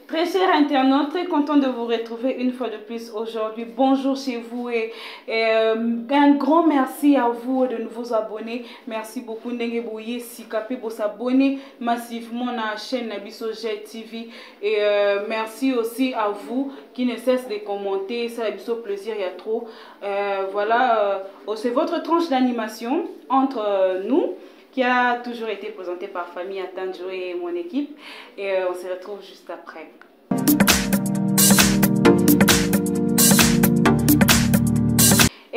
Très chers internautes, très content de vous retrouver une fois de plus aujourd'hui. Bonjour chez vous et un grand merci à vous de nouveaux abonnés. Merci beaucoup Ndenge Boye Sikape pour s'abonner massivement à la chaîne Nabiso Jet TV. Et merci aussi à vous qui ne cessent de commenter. Ça Nabiso plaisir, il y a trop. Voilà, c'est votre tranche d'animation entre nous, qui a toujours été présenté par Famille Atanjo et mon équipe. Et on se retrouve juste après.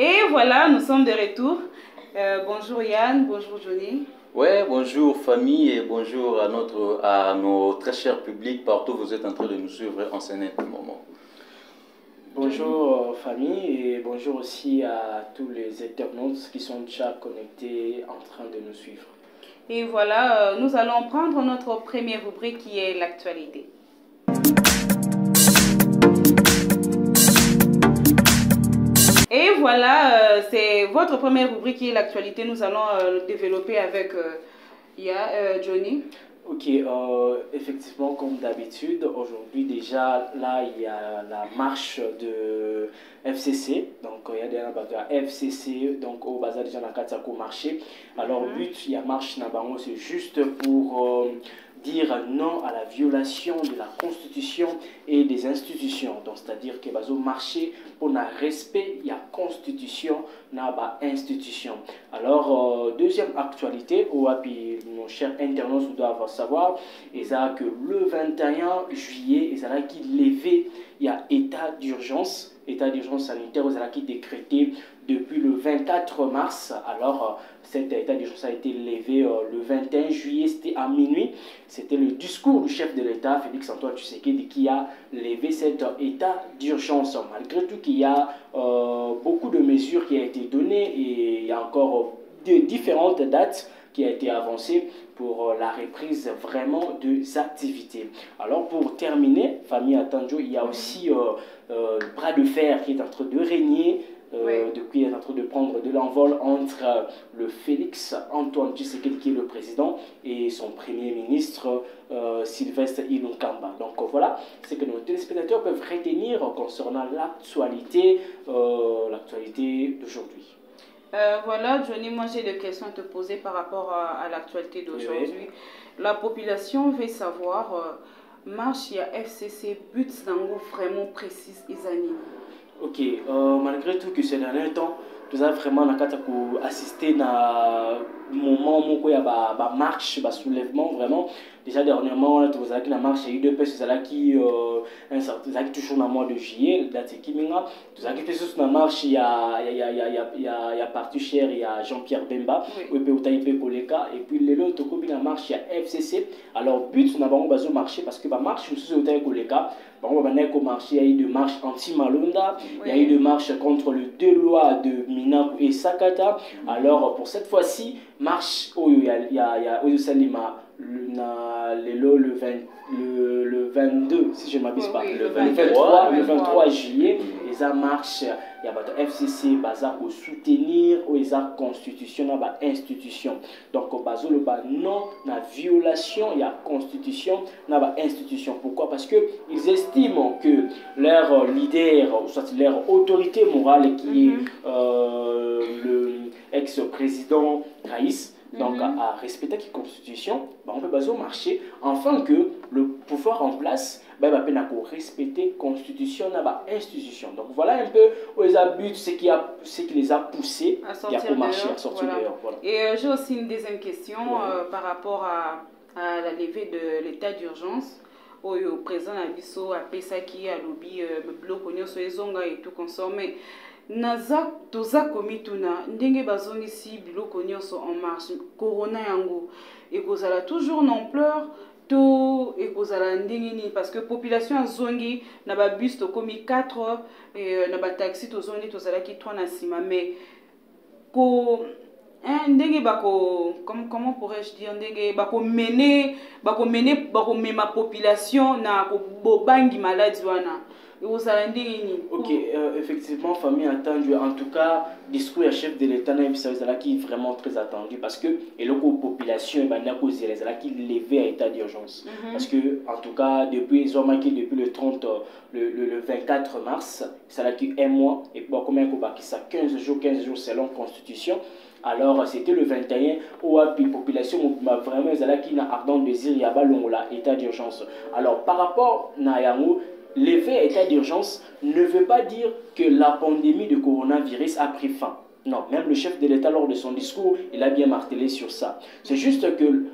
Et voilà, nous sommes de retour. Bonjour Yann, bonjour Johnny. Ouais, bonjour famille et bonjour à nos très chers publics partout où vous êtes en train de nous suivre en ce moment. Bonjour famille et bonjour aussi à tous les internautes qui sont déjà connectés en train de nous suivre. Et voilà, nous allons prendre notre première rubrique qui est l'actualité. Et voilà, c'est votre première rubrique qui est l'actualité. Nous allons développer avec Johnny. Ok, effectivement, comme d'habitude, aujourd'hui déjà, là, il y a la marche de FCC. Donc, il y a des FCC, donc au bazar déjà dans le marché. Alors, but, il y a marche Nabango, c'est juste pour dire non à la violation de la Constitution et des institutions. Donc, c'est-à-dire que bazo marché pour le respect, il y a Constitution, naba institution. Alors, deuxième actualité, nos chers internautes doivent savoir, et ça que le 21 juillet, et ça là qui levé, il y a état d'urgence sanitaire, qui est décrété depuis le 24 mars. Alors, cet état d'urgence a été levé le 21 juillet, c'était à minuit. C'était le discours du chef de l'État, Félix Antoine Tshisekedi, qui a levé cet état d'urgence. Malgré tout qu'il y a beaucoup de mesures qui ont été données et il y a encore différentes dates qui a été avancée pour la reprise vraiment des activités. Alors pour terminer, famille Atanjo, il y a aussi le bras de fer qui est en train de régner, depuis il est en train de prendre de l'envol entre le Félix Antoine Tshisekedi qui est le président et son premier ministre Sylvestre Ilunga. Donc voilà, c'est que nos téléspectateurs peuvent retenir concernant l'actualité d'aujourd'hui. Voilà, Johnny, moi j'ai des questions à te poser par rapport à l'actualité d'aujourd'hui. Oui. La population veut savoir, marche, il y a FCC, buts d'ango vraiment précis, Isani. Ok, malgré tout que ces derniers temps, nous avons vraiment assisté à un moment où il y a une marche, un soulèvement, vraiment. Déjà dernièrement, nous avons eu une marche, il y a eu deux personnes qui toujours dans le mois de juillet, la date qui nous avons eu une marche, il y a parti cher, il y a Jean-Pierre Bemba, et puis l'autre il y a marche, il y a FCC. Alors, but, nous avons besoin de marcher parce que la marche, nous sommes au Koleka. Il y a eu des marches anti-Malonda, il y a eu des marches contre les deux lois de Minaku et Sakata. Alors, pour cette fois-ci, marche, il y a le 22, si je ne m'abuse pas, le 23 juillet, les marches, il y a le FCC pour soutenir les constitution, institution. Donc, non, la violation, il y a constitution, institution. Pourquoi? Parce qu'ils estiment que leur leader, soit leur autorité morale qui est le ex-président Raïs, donc à respecter la constitution, on peut baser au marché afin que le pouvoir en place respecter la constitution et l'institution. Donc voilà un peu où les abus, ce qui les a poussés à sortir dehors. Voilà. Et j'ai aussi une deuxième question par rapport à la levée de l'état d'urgence. Au président Abisso a Pesaki, à lobby, bloc et tout consommé. Naza toza komituna ndenge bazongisi biloko nyonso en marche corona yango ekozala toujours en ampleur to ekozala ndenge ni parce que population azongi na ba bus to komi 4 et na ba taxi to zongi to zala ki 3 na sima mais ko ndenge bako comment pourrais-je dire ndenge bako mener ma population na ko bobangi maladie wana vous allez dire. Ok, effectivement, famille attendue. En tout cas, discours du chef de l'État qui est vraiment très attendu parce que et la population qui levé à état d'urgence. Parce que, en tout cas, depuis le 30, le 24 mars, ça a été un mois et puis combien ça 15 jours selon la Constitution. Alors, c'était le 21 où la population vraiment qui n'a ardent désir il y a état d'urgence. Alors, par rapport à Yango, l'effet état d'urgence ne veut pas dire que la pandémie de coronavirus a pris fin. Non, même le chef de l'État, lors de son discours, il a bien martelé sur ça. C'est juste que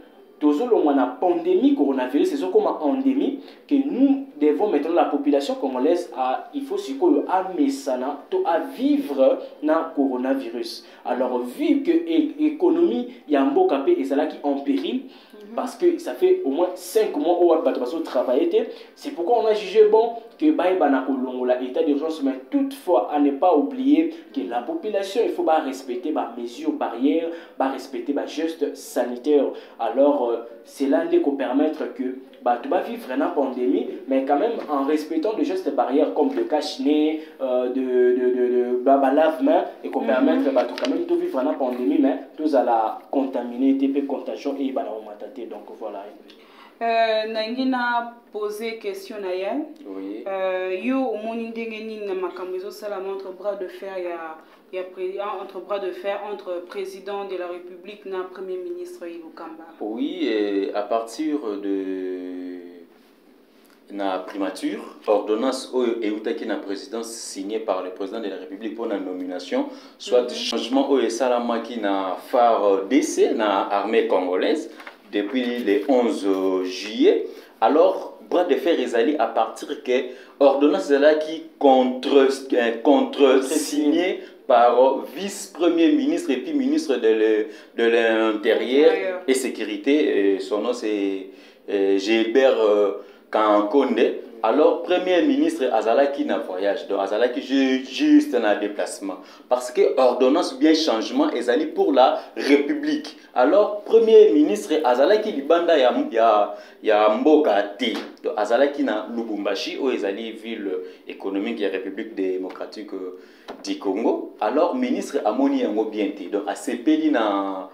la pandémie coronavirus, c'est comme une endémie que nous devons mettre la population congolaise il faut à vivre dans le coronavirus. Alors, vu que l'économie y a un beau capé et c'est là qui en péril, parce que ça fait au moins 5 mois où on travailler, c'est pourquoi on a jugé bon que l'état d'urgence, mais toutefois à ne pas oublier que la population, il faut respecter les mesures barrières, respecter les gestes sanitaires. Alors, c'est là qui peut permettre que tu vas vivre une pandémie, mais quand même en respectant des gestes barrières comme le cache-nez, de lave-main, et qu'on permettre quand même de vivre une pandémie, mais tous à la contaminer, TP contagion et donc voilà. Nangina posé question Naya. Oui. Yo au moni ndenge na makambo sala entre bras de fer entre bras de fer entre président de la République na premier ministre Ilukamba. Oui, et à partir de la primature, ordonnance et na présidence signée par le président de la République pour la nomination, soit changement au salama qui na phare d'essai na armée congolaise depuis le 11 juillet. Alors, bras de fer est à partir que ordonnance là qui contre-signé par vice-premier ministre et puis ministre de l'Intérieur et Sécurité. Son nom c'est Gilbert Kankonde. Alors, premier ministre Azalaki na voyage, donc Azalaki juste un déplacement. Parce que ordonnance bien changement est allé pour la République. Alors, premier ministre Azalaki Libanda ya Mboka T. Donc Azalaki na Lubumbashi, où est allé ville économique de la République démocratique du Congo. Alors, ministre Amoni Yango Bienté. Donc, ACPL na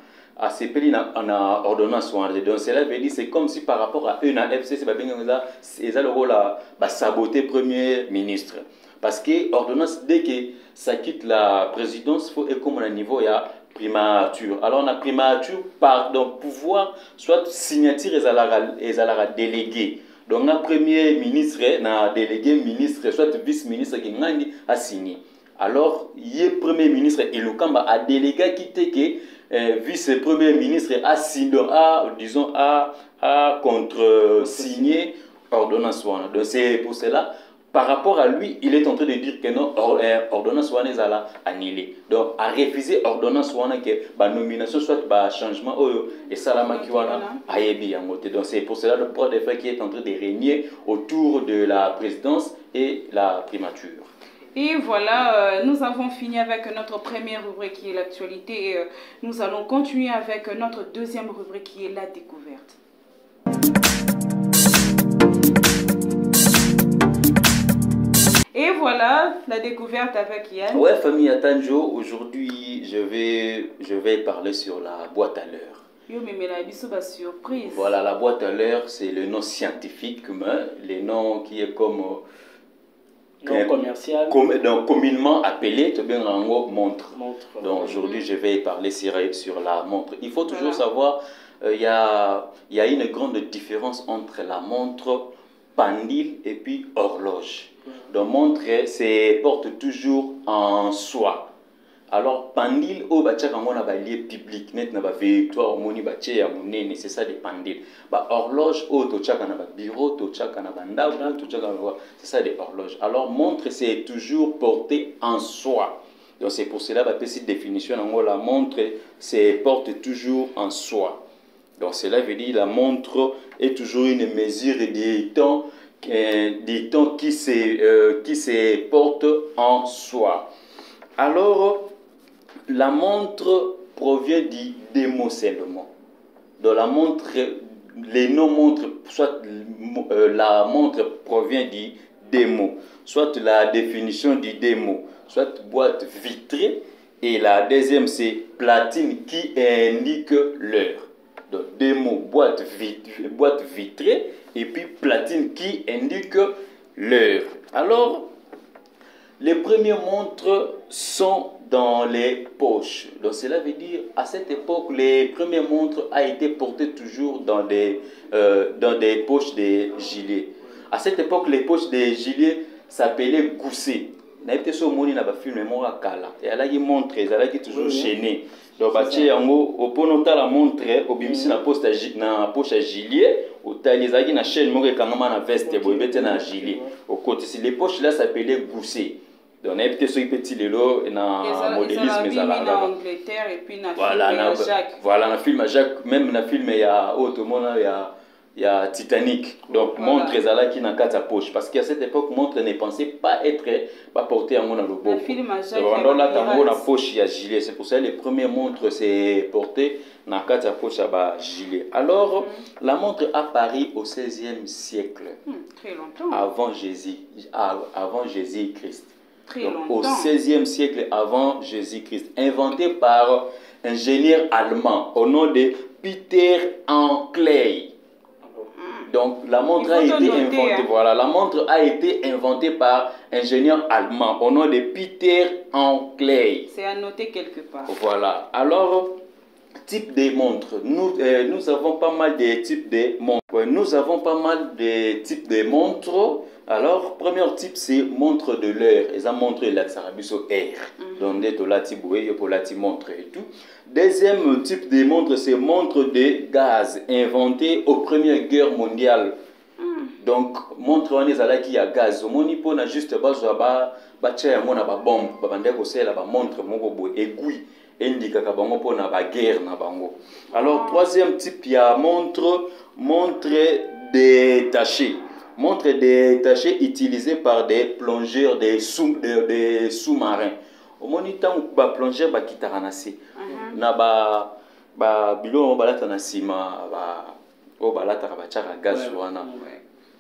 ordonnance. Donc cela veut dire c'est comme si par rapport à eux na FCC ils ont le rôle à saboter premier ministre parce que ordonnance dès que ça quitte la présidence faut être comme au niveau il y a primature. Alors on a primature par donc pouvoir soit signature et à délégué. Donc un premier ministre na délégué ministre soit vice-ministre qui a signé. Alors il premier ministre Ilukamba a délégué qui était que vice-premier ministre a contre-signé ordonnance. Donc c'est pour cela, par rapport à lui, il est en train de dire que non, ordonnance est annulée. Donc à refuser ordonnance que la nomination soit un changement et salama qui donc c'est pour cela le bras de fer qui est en train de régner autour de la présidence et la primature. Et voilà, nous avons fini avec notre première rubrique qui est l'actualité. Nous allons continuer avec notre deuxième rubrique qui est la découverte. Et voilà, la découverte avec Yann. Ouais, famille Atanjo, aujourd'hui je vais parler sur la boîte à l'heure. Yo, mais la surprise. Voilà, la boîte à l'heure, c'est le nom scientifique, mais le nom qui est comme... commercial. Donc, communément appelé montre. Donc aujourd'hui, je vais parler sur la montre. Il faut toujours savoir, il y a une grande différence entre la montre pendule et puis horloge. Donc montre, c'est porte toujours en soi. Alors pendule au bachaka ngona ba lieu public net na ba victoire moni ba ya monene, c'est ça des pendules. Ba horloge au to chaka na ba bureau, to chaka na ba ndao, to chaka c'est ça des horloges. Alors montre c'est toujours porté en soi. Donc c'est pour cela ba petite définition la montre c'est porte toujours en soi. Donc cela veut dire la montre est toujours une mesure du temps qui se porte en soi. Alors la montre provient du démocèlement. Donc la montre, les noms montres, soit la montre provient du démo, soit la définition du démo, soit boîte vitrée. Et la deuxième, c'est platine qui indique l'heure. Donc, démo, boîte vitrée, et puis platine qui indique l'heure. Alors, les premières montres sont dans les poches. Donc, cela veut dire, à cette époque, les premières montres ont été portées toujours dans des poches de gilets. À cette époque, les poches des gilets s'appelaient gousset. Na été so moni na ba film mo akala et ala qui montre ezala qui toujours chaîné donc batie yango opono ta la montre obimisi na poche à gilet otali ezaki na chaîne moko ekangama na veste boye bete na gilet au côté si les poches là s'appelait gousset donc na été so petit lelo na modélisme ezala en Angleterre et puis na voilà film Jacques voilà na film Jacques même na film ya automona il y a Titanic, donc voilà. Montre ezala qui n'a qu'à sa poche parce qu'à cette époque montre ne pensait pas porter en dans le beau. Donc là tango na poche ya gilet, c'est pour ça les premières montres c'est porté na qu'à sa poche à gilet. Alors la montre apparut au 16e siècle. Très longtemps. Avant Jésus-Christ. Très longtemps. Au 16e siècle avant Jésus-Christ, inventé par un ingénieur allemand au nom de Peter Anclay. Donc la montre a été inventée. Voilà, la montre a été inventée par un ingénieur allemand au nom de Peter Anclay. C'est à noter quelque part. Voilà. Alors, type de montres. Nous avons pas mal de types de montres. Nous avons pas mal de types de montres. Alors, premier type, c'est montre de l'heure. Et ça montre la Sarabiso air. Donc, des tolati boué, pour la montre et tout. Deuxième type de montre, c'est montre de gaz, inventée aux Premières Guerres mondiales. Donc, montre on est à qui a gaz. Au monipo na juste bas tcha mona ba bombe, ba bande ko sela ba montre moko bo aiguille indique ka bango pona ba guerre na bango. Alors, troisième type, il y a montre détachée. Montre détachée utilisée par des plongeurs, des sous-marins. Au moniteur, ba plongeur ba kitaranasi. Na ba bilo balata na sima ba balata ba tchaka gaz wana.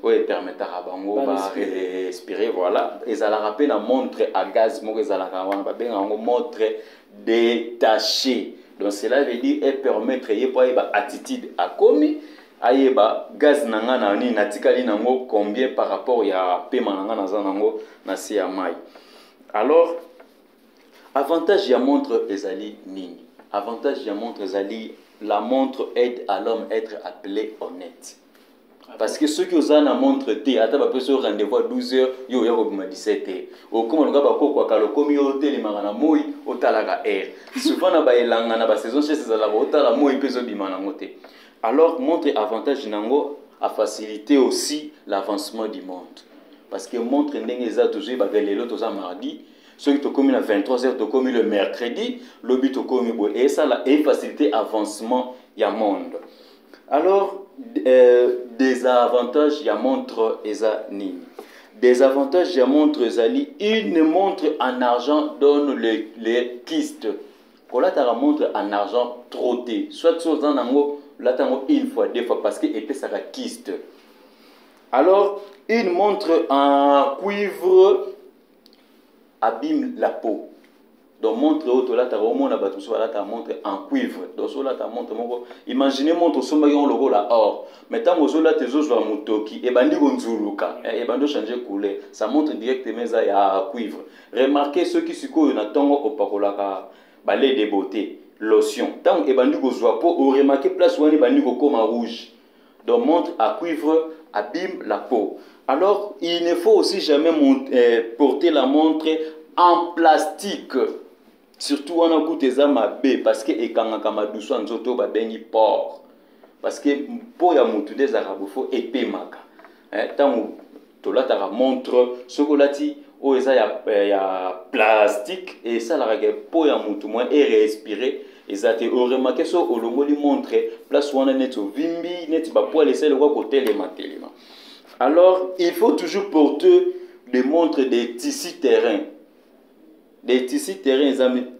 Oui, permettre à bango ba respirer voilà. Et ça la rappelle la montre à gaz mo ça la wana ba benga ngo montre détachée. Donc cela veut dire et permettre y pas ba attitude à komi ayeba gaz nanga na ni natikali nango combien par rapport ya paiement nanga na zanango na si ya mai. Alors avantage ya montre ezali nini? Avantage ya montre ezali la montre aide à l'homme à être appelé honnête. Parce que ceux qui ont une montre T, à un rendez-vous à 12h, ils ont 17h. Au comme on a quoi quand le commis au télé marana moi au talaga air. Souvent na ba elanga na ba saison chez ces alaba au tala moi peso bimana moté. Alors montre avantage nango a facilité aussi l'avancement du monde. Parce que montre ndenge za toujours ba lelo to za mardi, ceux qui to commis à 23h to commis le mercredi, le but to commis et ça la et facilité avancement ya monde. Alors des avantages ya montre eza nini? Des avantages ya montre ezali une montre en argent donne les kystes. Quand la ta montre en argent trotté, soit chose en ango la tango une fois deux fois parce que épais ça la kyste. Alors une montre en cuivre abîme la peau. Donc montre auto là ta romona batu so là ta montre en cuivre. Donc so là ta montre moko imaginez montre so mayon logo là or. Mettons mozo là tes os wa mutoki e bandi gonzuluka e bando changer couleur. Ça montre directement ça ya cuivre. Remarquez ceux qui siko na tongo opakolaka balai de beauté, lotion. Tant e bandi gozwa po o remarquer place wani bandi ko comme rouge. Donc montre à cuivre abîme la peau. Alors il ne faut aussi jamais porter la montre en plastique. Surtout on a goûté ça ma b parce que et quand on a douce en zoto ba bengi porc parce que pour ya mutu des arabes faut épée maka tant to la ta montre chocolati o eza ya plastique et ça la rage pour ya mutu moins et respirer et ça te remarqué so o longoli montre place wana neto vimbi net ba pour laisser le côté les matélima. Alors il faut toujours porter des montres des tissus terrain. Des tissus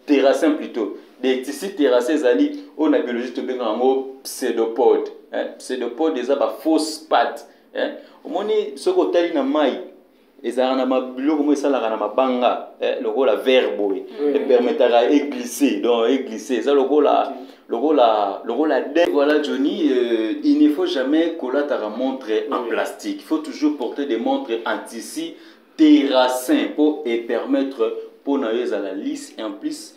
terrassins plutôt. Des tissus terrassés, on a biologiste bien en pseudopode. Pseudopode, des fausse pattes. Au moment ce côté na mai, ezalaka na mabiloko mo esalaka na mabanga lokola verbe epermetaka eglisser donc eglisser eza lokola voilà Johnny, il ne faut jamais coller ta montre en plastique, il faut toujours porter des montres en tissu terrassin pour permettre pour naïs à la lisse et en plus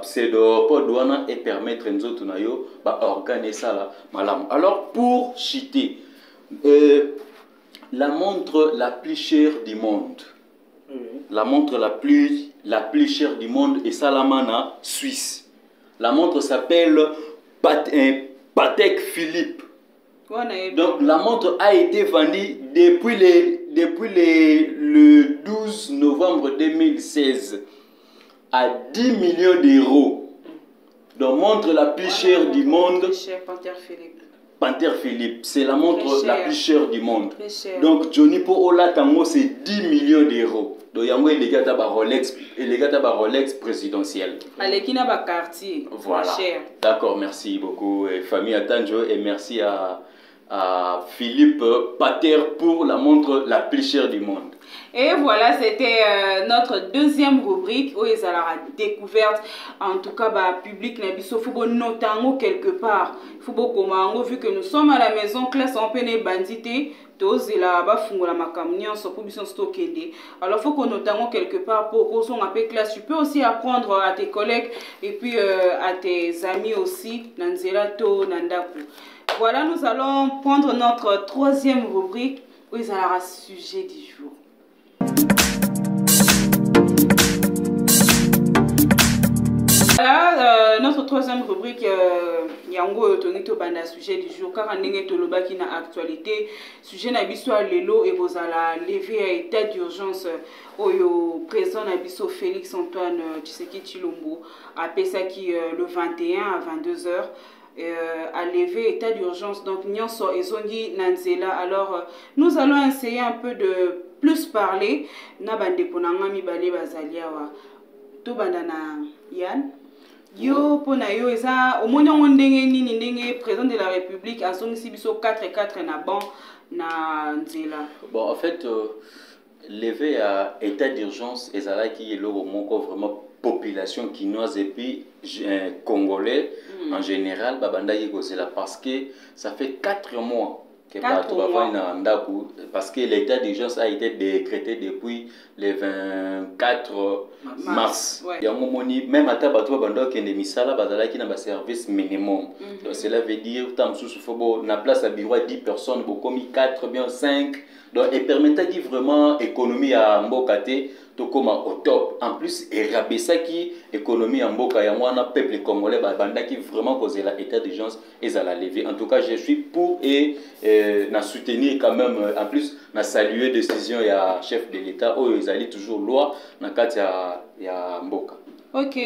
pseudo pour douana et permettre nous autres naïo organiser ça là malam. Alors pour chiter la montre la plus chère du monde, la montre la plus chère du monde est Salamana Suisse. La montre s'appelle Patek Philippe. Donc la montre a été vendue depuis le 12 novembre 2016 à 10 millions d'euros. Donc montre la plus chère du monde. Panthère Philippe, c'est la montre la plus chère du monde. Donc Johnny pour Ola Tango c'est 10 millions d'euros. Donc yango il est gata ba Rolex présidentiel. Alekina ba quartier. Voilà. D'accord, merci beaucoup famille Atanjo et merci à Philippe Pater pour la montre la plus chère du monde. Et voilà, c'était notre deuxième rubrique où ils ont la découverte. En tout cas, public, il faut noter quelque part. Il faut beaucoup, vu que nous sommes à la maison, classe en peine bandité. Alors il faut qu'on note quelque part pour qu'on soit un peu classe. Tu peux aussi apprendre à tes collègues et puis à tes amis aussi. Voilà, nous allons prendre notre troisième rubrique où il y a un sujet du jour. Voilà, notre troisième rubrique, Yango Tonito Banda, sujet du jour, car on est toloba qui n'a actualité. Sujet Nabiso Lelo et vous allez lever à état d'urgence au président Nabiso Félix Antoine Tshisekedi Tshilombo, à Pesaki le 21 à 22h. À lever état d'urgence. Donc, Nyonso et Zongi Nanzela. Alors, nous allons essayer un peu de plus parler. Nabande Ponanga Mibale Bazaliawa. To bandana Yann. Yo pona yo eza omonyo ndenge nini ndenge président de la République a son sibiso 4-4 na ban na nzela. Bon en fait lever à état d'urgence ezala qui est le moko vraiment population quinoise et puis congolais en général babanda yegozela parce que ça fait 4 mois que parce que l'état d'urgence a été décrété depuis le 24 mars. Même à Tabato, misala bazalaki na service minimum. Donc cela veut dire que na place à bureau 10 personnes, commis 4 bien 5. Donc et permettait de vraiment économie à Mbokate to comme au top. En plus et rabessa qui économie en Mboka ya mwana peuple congolais banda qui vraiment causé l'état d'urgence et à la lever. En tout cas, je suis pour et na soutenir quand même en plus na saluer décision ya chef de l'État où ils allaient toujours loi na kati ya Mboka. OK,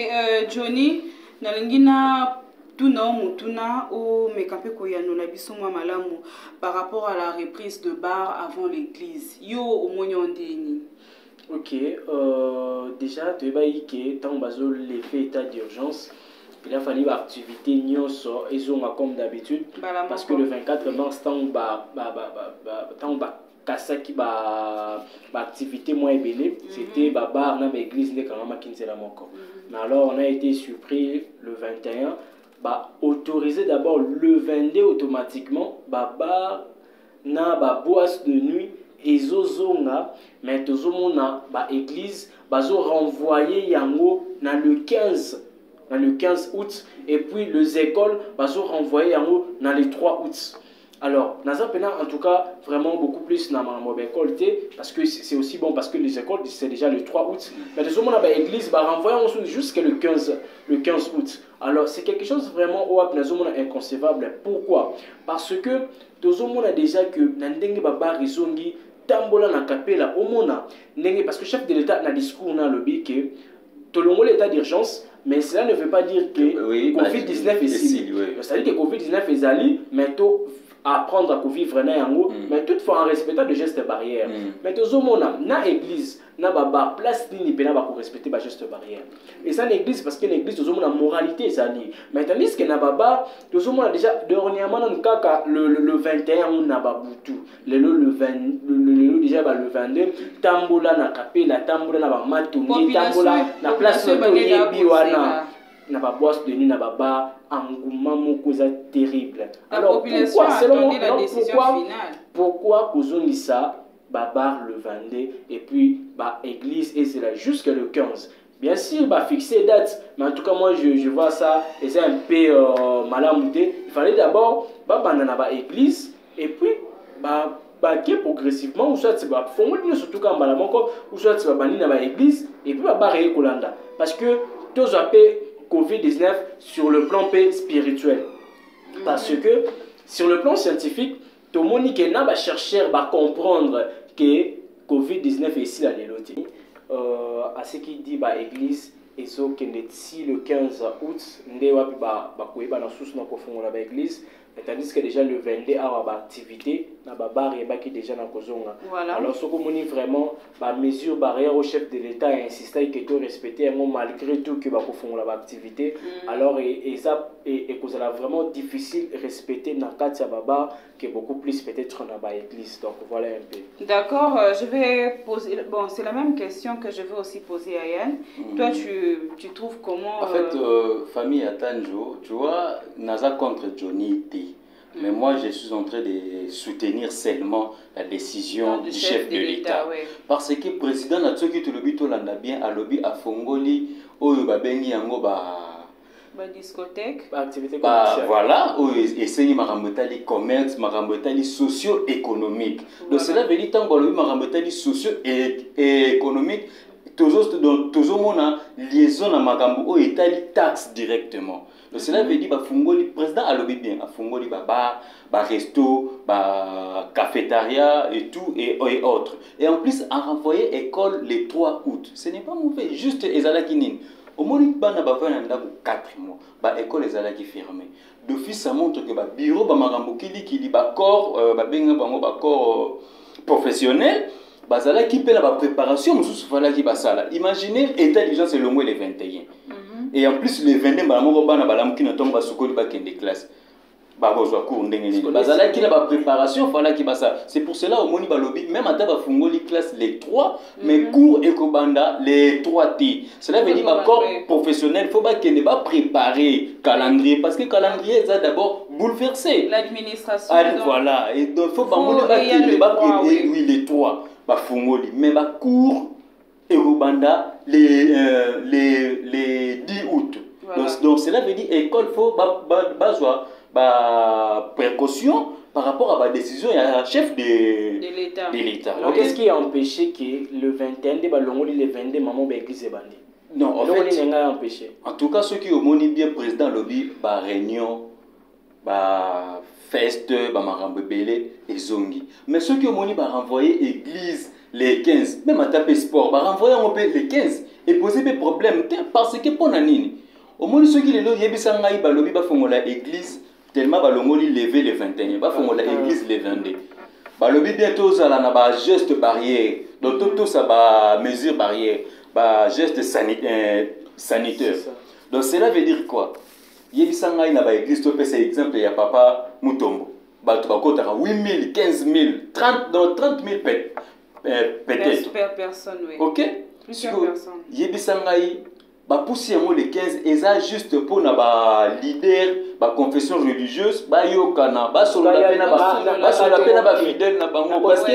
Johnny nalingina tuna mutuna o mekape koyano na biso mwa malamu par rapport à la reprise de bar avant l'église. Yo omonyo ndeni. OK, déjà tu vas y que tant bazo l'effet état d'urgence. Il a fallu activité nyonso ils ont comme d'habitude parce que le 24 mars tant kasaki activité moins belé c'était bar na église de Kangama Kinzela moko. Alors on a été surpris le 21 autorisé d'abord le 22 automatiquement bar na boisse de nuit et zozonga mais tozomona église bazo renvoyer yango na le 15 août et puis les écoles bazo renvoyer yango na le 3 août. Alors, en tout cas, vraiment beaucoup plus dans ma école, parce que c'est aussi bon, parce que les écoles, c'est déjà le 3 août. Mais de ce moment, l'église va renvoyer jusqu'à le 15 août. Alors, c'est quelque chose vraiment inconcevable. Pourquoi? Parce que tout le monde a déjà que Nandenge Baba Rizongi, Tambola na Kapela, Omona, parce que le chef de l'État a un discours dans le BIC, tout le monde l'état d'urgence. Mais cela ne veut pas dire que Covid-19 est si. C'est-à-dire que Covid-19 est allé, mais apprendre à vivre na yango mais toutefois en respectant des gestes barrières mais tozomona na église na baba place nini pena ba ko respecter ba gestes barrières et ça l'église parce que l'église tozomona moralité ezali mais tandis que na baba tozomona déjà dernièrement na kaka le 21 on na babutu le 20 le déjà le 22 tambola na kapela tambola na ba matuni tambola na place to yebi wana na ba boss de nuit na baba engouement moko za terrible. Alors pourquoi selon la décision finale pourquoi kozongisa babar le 22 et puis ba église et c'est là jusqu'à le 15 bien sûr bah fixer date mais en tout cas moi je vois ça et c'est un peu malamouté il fallait d'abord ba banana ba église et puis bah qui progressivement ou soit c'est ba fongoli surtout quand bala moko ou soit c'est ba banina ba église et puis ba barrer kolanda parce que tous appels Covid-19 sur le plan spirituel. Parce que sur le plan scientifique, tout le monde qui va chercher à comprendre que Covid-19 est ici la léloté. À ce qui dit l'église, et ce qui est ici le 15 août, nous avons l'église. Tandis que déjà le 22 a une activité, qui déjà dans Kozonga. Alors, ce qu'on dit vraiment, la mesure barrière au chef de l'État a insisté que tout respecter malgré tout que la activité. Alors, et ça et que c'est vraiment difficile de respecter dans Katia Baba qui est beaucoup plus peut-être dans l'église. Donc voilà un peu. D'accord, je vais poser. Bon, c'est la même question que je veux aussi poser à Yann. Toi, tu trouves comment. En fait, famille Atanjo, tu vois, Naza contre Johnny T. Mais moi, je suis en train de soutenir seulement la décision du chef de l'État. Ouais. Parce que le président a dit que le lobby l'a bien à lobby à Fongoli, où babengi yango discothèque. Activité commerciale. Voilà, où essaye marambotali commerce, marambotali socio-économique. Donc cela veut dire tant que lobby marambotali socio-économique, toujours mon liaison à makambo où étali taxe directement. Donc cela veut dire que le président a lobby bien, a fongoli bar, resto, cafétéria et tout et autres. Et en plus a renvoyé école le 3 août. Ce n'est pas mauvais, juste ezalaki nini. Au moins bana bavana ndako 4 mois, école ezalaki fermée. D'office ça montre que bureau makambo kili corps benga bango corps professionnel. Bazalaki pe la préparation mususu falaki basala. Imaginez état d'urgence le mois le 21. Et en plus, les 22 préparation, c'est pour cela au Moni Balobi, même à Taba Fungoli classe les 3, mais cours et Kobanda les 3T. Cela veut dire que corps professionnel, il faut qu'il ne pas préparer calendrier, parce que calendrier est d'abord bouleversé. L'administration. Voilà, et donc il faut préparer les 3. Fungoli, mais cours et Kobanda les 10 août. Voilà. Donc cela veut dire école faut précaution par rapport à la décision et à la chef de l'État. Donc qu'est-ce qui a empêché que le 21 le 22 maman l'église est bandée? Non, en fait, en tout cas ceux qui ont moni bien président lobby réunion feste marambo belé et zongi. Mais ceux qui ont moni renvoyer église les 15 même à taper sport renvoyer les 15 et poser des problèmes parce que pour nanini au moins ceux qui les loient yebisanga i balobi bafongola église tellement balongoli lever le 21 bafongola église le 22 balobi bientôt ça na ba geste barrière donc tout ça ba mesure barrière ba geste sanitaire donc cela veut dire quoi yebisanga na ba église to pesa exemple ya papa Mutombo bato bakotaka 8000 15000 30 000 peut-être per personne oui. OK plusieurs personnes yebisanga poussi le 15 et ça juste pour na leader confession religieuse yokana solo la pena fidèle na bango parce que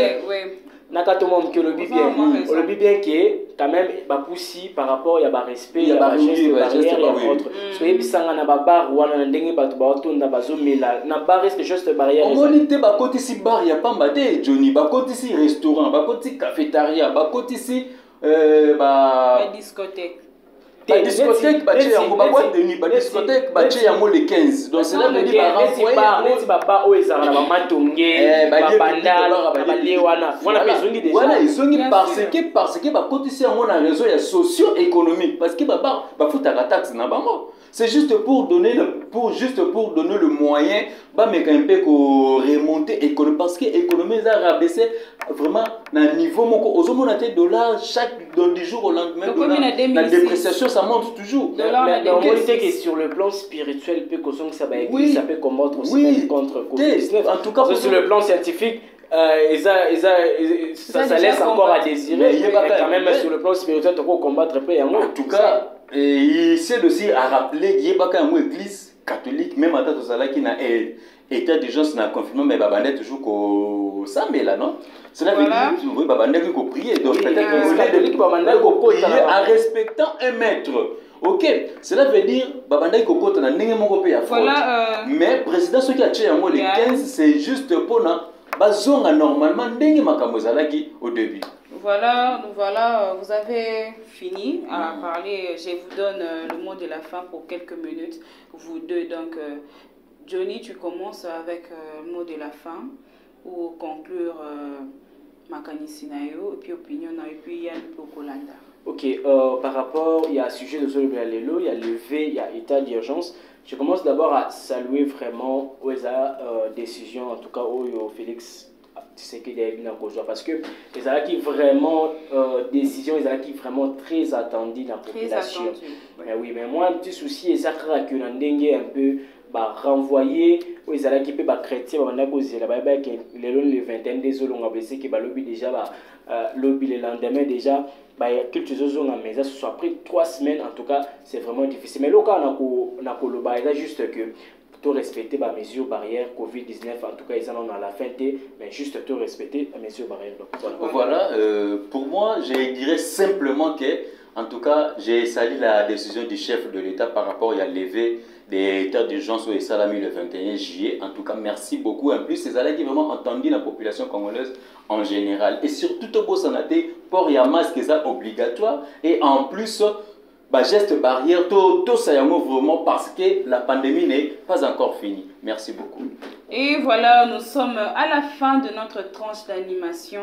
nakatomo que le bien que quand même poussi par rapport à respect ya geste barrière et autres so yebisanga na bar wana ndenge bato batonda bazomela na bar est juste barrière on monite bakotisi bar ya pamba te Johnny bakotisi restaurant bakotisi cafétéria bakotisi discothèque La discothèque, bah, il y a une boîte de nuit. La discothèque, bah, il y a le 15. Donc, cela veut dire voilà, ils ont parce que bah, quand ils ont un réseau socio-économique, parce que bah, faut ta taxe n'a pas mort. C'est juste pour donner le moyen bah mais un peu remonter économie parce que l'économie a rabaissé vraiment un niveau aux $, chaque du jour au lendemain la dépréciation ça monte toujours. Mais on sait que sur le plan spirituel peut que ça peut combattre aussi contre Covid-19. En tout cas sur le plan scientifique ça laisse encore à désirer, mais quand même sur le plan spirituel tu peux combattre en tout cas il essaie aussi à rappeler qu'il y a une église catholique même à tout ça qui n'a état d'urgence n'a confinement mais babane toujours qu'au samedi là non cela veut dire oui babane qui peut prier donc peut-être catholique babane qui prier en respectant un maître. Ok, cela veut dire babanda kokota na ndenge moko pe ya faute. Mais président ce qui a tué en le 15 c'est juste pour na bazonga normalement ndenge makambo zalaki au début. Voilà, vous avez fini à parler. Je vous donne le mot de la fin pour quelques minutes. Vous deux, donc, Johnny, tu commences avec le mot de la fin pour conclure Makani Sinayo, et puis opinion, et puis Yann Pokolanda. Ok, par rapport, il y a un sujet de Zolo Bialelo, il y a levé, il y a état d'urgence. Je commence d'abord à saluer vraiment aux décisions, en tout cas au Félix. C'est qu'il y a eu parce que les gens qui vraiment décision, les gens qui vraiment très attendus dans la population. Mais oui, mais moi un petit souci, c'est que l'on un peu renvoyer aux gens qui peuvent chrétiens, on a causé le 21 désolé on a baissé que lobby déjà lobby le lendemain déjà quelques choses mais ça soit après 3 semaines en tout cas c'est vraiment difficile. Mais le cas on a juste que tout respecter les mesures barrières Covid-19, en tout cas, ils en ont à la fin, mais juste tout respecter les mesures barrières. Donc, voilà, pour moi, je dirais simplement que, en tout cas, j'ai salué la décision du chef de l'État par rapport à lever des états d'urgence au Salami le 21 juillet. En tout cas, merci beaucoup. En plus, c'est ça qui vraiment entendu la population congolaise en général. Et surtout, au Bosanate, port et masque, c'est obligatoire. Et en plus, geste barrière, tout ça vraiment parce que la pandémie n'est pas encore finie. Merci beaucoup. Et voilà, nous sommes à la fin de notre tranche d'animation.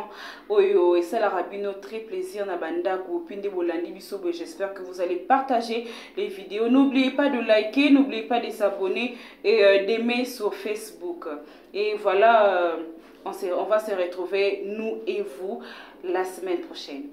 Oyo et ça la rabino très plaisir na banda ko pinde bolandi bisobo. J'espère que vous allez partager les vidéos. N'oubliez pas de liker, n'oubliez pas de s'abonner et d'aimer sur Facebook. Et voilà, on va se retrouver nous et vous la semaine prochaine.